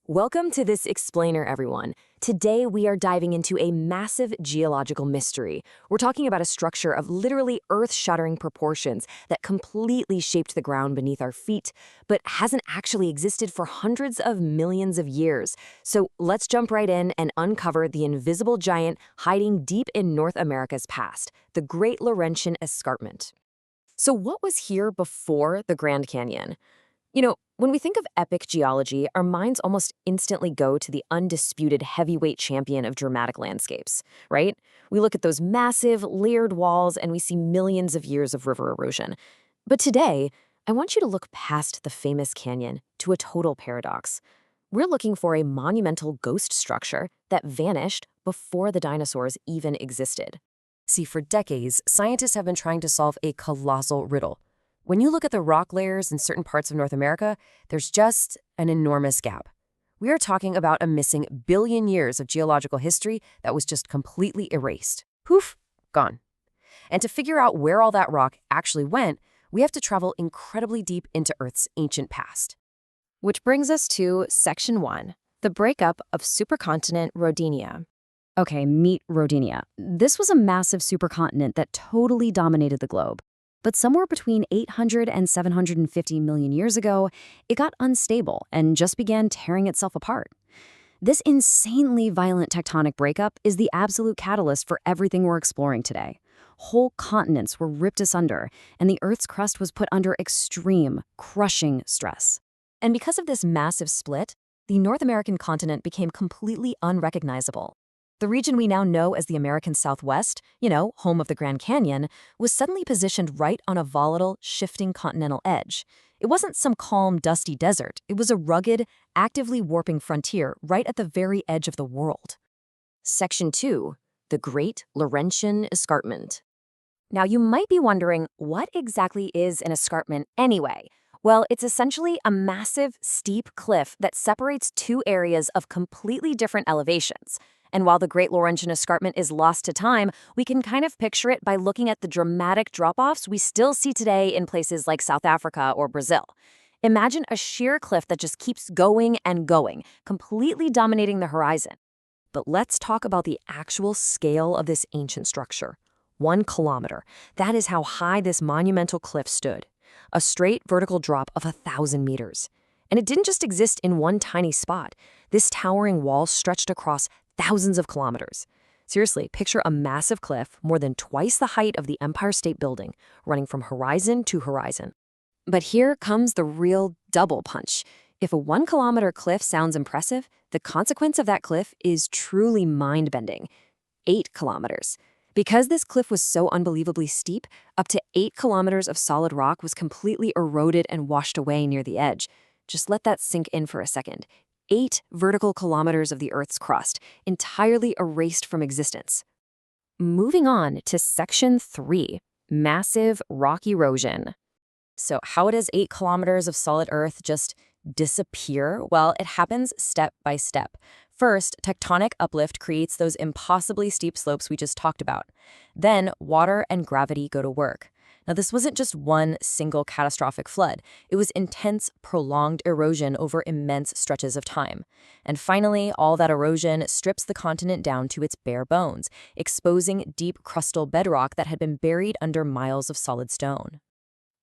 Welcome to this explainer, everyone. Today, we are diving into a massive geological mystery. We're talking about a structure of literally earth-shattering proportions that completely shaped the ground beneath our feet, but hasn't actually existed for hundreds of millions of years. So let's jump right in and uncover the invisible giant hiding deep in North America's past, the Great Laurentian Escarpment. So what was here before the Grand Canyon? When we think of epic geology, our minds almost instantly go to the undisputed heavyweight champion of dramatic landscapes, right? We look at those massive, layered walls and we see millions of years of river erosion. But today, I want you to look past the famous canyon to a total paradox. We're looking for a monumental ghost structure that vanished before the dinosaurs even existed. See, for decades, scientists have been trying to solve a colossal riddle. When you look at the rock layers in certain parts of North America, there's just an enormous gap. We are talking about a missing billion years of geological history that was just completely erased. Poof, gone. And to figure out where all that rock actually went, we have to travel incredibly deep into Earth's ancient past. Which brings us to Section 1, the breakup of supercontinent Rodinia. Okay, meet Rodinia. This was a massive supercontinent that totally dominated the globe. But somewhere between 800 and 750 million years ago, it got unstable and just began tearing itself apart. This insanely violent tectonic breakup is the absolute catalyst for everything we're exploring today. Whole continents were ripped asunder, and the Earth's crust was put under extreme, crushing stress. And because of this massive split, the North American continent became completely unrecognizable. The region we now know as the American Southwest, home of the Grand Canyon, was suddenly positioned right on a volatile, shifting continental edge. It wasn't some calm, dusty desert. It was a rugged, actively warping frontier right at the very edge of the world. Section 2, the Great Laurentian Escarpment. Now, you might be wondering, what exactly is an escarpment anyway? Well, it's essentially a massive, steep cliff that separates two areas of completely different elevations. And while the Great Laurentian Escarpment is lost to time, we can kind of picture it by looking at the dramatic drop-offs we still see today in places like South Africa or Brazil. Imagine a sheer cliff that just keeps going and going, completely dominating the horizon. But let's talk about the actual scale of this ancient structure. 1 kilometer. That is how high this monumental cliff stood. A straight vertical drop of 1,000 meters. And it didn't just exist in one tiny spot. This towering wall stretched across thousands of kilometers. Seriously, picture a massive cliff more than twice the height of the Empire State Building, running from horizon to horizon. But here comes the real double punch. If a 1 kilometer cliff sounds impressive, the consequence of that cliff is truly mind-bending. 8 kilometers. Because this cliff was so unbelievably steep, up to 8 kilometers of solid rock was completely eroded and washed away near the edge. Just let that sink in for a second. 8 vertical kilometers of the Earth's crust, entirely erased from existence. Moving on to Section 3, massive rock erosion. So how does 8 kilometers of solid Earth just disappear? Well, it happens step by step. First, tectonic uplift creates those impossibly steep slopes we just talked about. Then, water and gravity go to work. Now, this wasn't just one single catastrophic flood. It was intense, prolonged erosion over immense stretches of time. And finally, all that erosion strips the continent down to its bare bones, exposing deep crustal bedrock that had been buried under miles of solid stone.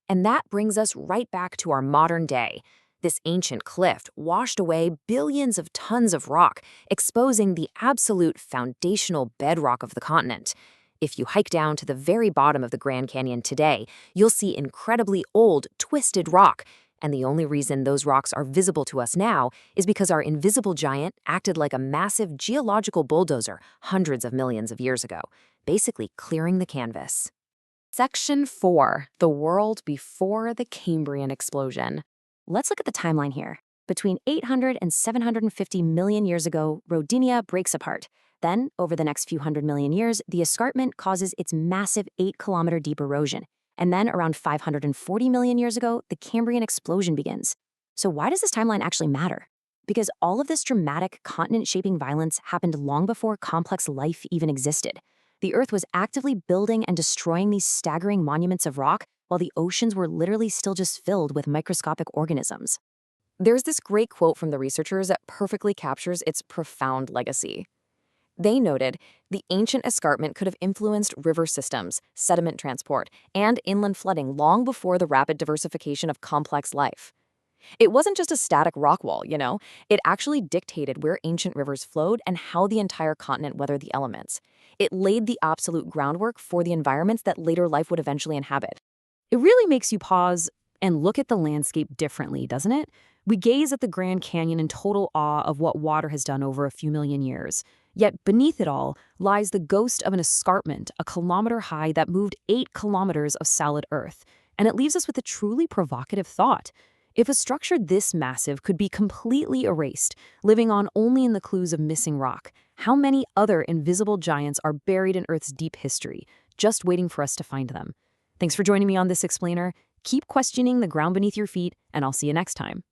And that brings us right back to our modern day. This ancient cliff washed away billions of tons of rock, exposing the absolute foundational bedrock of the continent. If you hike down to the very bottom of the Grand Canyon today, you'll see incredibly old, twisted rock. And the only reason those rocks are visible to us now is because our invisible giant acted like a massive geological bulldozer hundreds of millions of years ago, basically clearing the canvas. Section 4, the world before the Cambrian explosion. Let's look at the timeline here. Between 800 and 750 million years ago, Rodinia breaks apart. Then, over the next few hundred million years, the escarpment causes its massive 8-kilometer deep erosion. And then, around 540 million years ago, the Cambrian explosion begins. So why does this timeline actually matter? Because all of this dramatic, continent-shaping violence happened long before complex life even existed. The Earth was actively building and destroying these staggering monuments of rock, while the oceans were literally still just filled with microscopic organisms. There's this great quote from the researchers that perfectly captures its profound legacy. They noted the ancient escarpment could have influenced river systems, sediment transport, and inland flooding long before the rapid diversification of complex life. It wasn't just a static rock wall, it actually dictated where ancient rivers flowed and how the entire continent weathered the elements. It laid the absolute groundwork for the environments that later life would eventually inhabit. It really makes you pause and look at the landscape differently, doesn't it? We gaze at the Grand Canyon in total awe of what water has done over a few million years. Yet beneath it all lies the ghost of an escarpment, a kilometer high that moved 8 kilometers of solid earth. And it leaves us with a truly provocative thought. If a structure this massive could be completely erased, living on only in the clues of missing rock, how many other invisible giants are buried in Earth's deep history, just waiting for us to find them? Thanks for joining me on this explainer. Keep questioning the ground beneath your feet, and I'll see you next time.